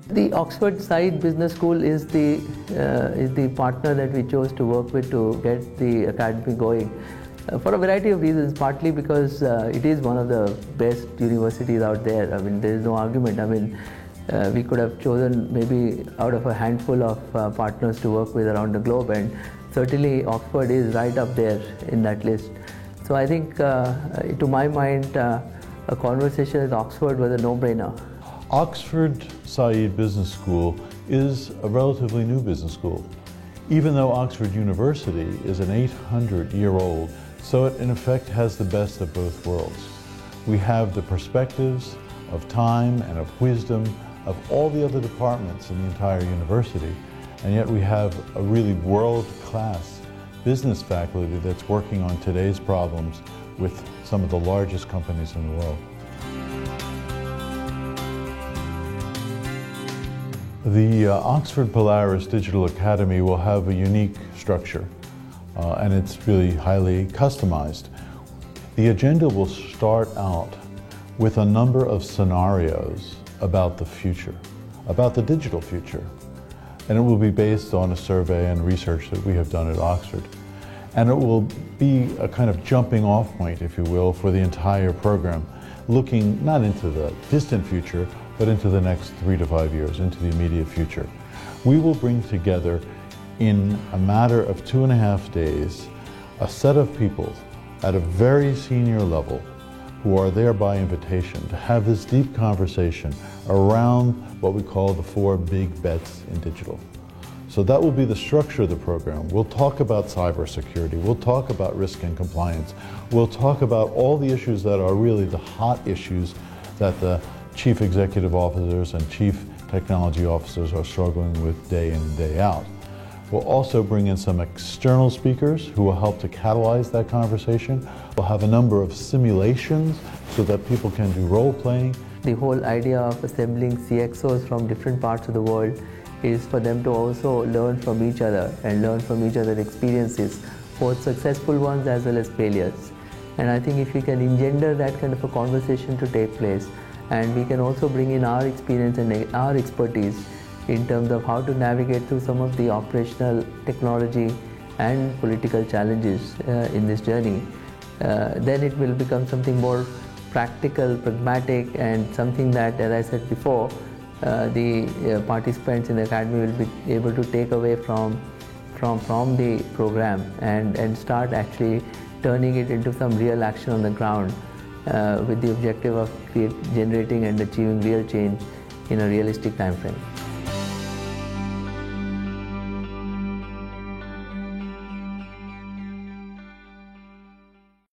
The Oxford Said Business School is the partner that we chose to work with to get the academy going. For a variety of reasons, partly because it is one of the best universities out there. I mean, there is no argument. I mean, we could have chosen maybe out of a handful of partners to work with around the globe, and certainly Oxford is right up there in that list. So I think, to my mind, a conversation with Oxford was a no-brainer. Oxford Said Business School is a relatively new business school, even though Oxford University is an 800-year-old, so it in effect has the best of both worlds. We have the perspectives of time and of wisdom of all the other departments in the entire university, and yet we have a really world-class business faculty that's working on today's problems with some of the largest companies in the world. The Oxford Polaris Digital Academy will have a unique structure, and it's really highly customized. The agenda will start out with a number of scenarios about the future, about the digital future, and it will be based on a survey and research that we have done at Oxford. And it will be a kind of jumping off point, if you will, for the entire program, looking not into the distant future, but into the next 3 to 5 years, into the immediate future. We will bring together, in a matter of 2.5 days, a set of people at a very senior level who are there by invitation to have this deep conversation around what we call the 4 big bets in digital. So that will be the structure of the program. We'll talk about cybersecurity, we'll talk about risk and compliance, we'll talk about all the issues that are really the hot issues that the chief executive officers and chief technology officers are struggling with day in and day out. We'll also bring in some external speakers who will help to catalyze that conversation. We'll have a number of simulations so that people can do role-playing. The whole idea of assembling CXOs from different parts of the world is for them to also learn from each other and learn from each other's experiences, both successful ones as well as failures. And I think if we can engender that kind of a conversation to take place, and we can also bring in our experience and our expertise in terms of how to navigate through some of the operational, technology and political challenges in this journey, then it will become something more practical, pragmatic, and something that, as I said before, the participants in the academy will be able to take away from the program and start actually turning it into some real action on the ground, with the objective of generating and achieving real change in a realistic time frame.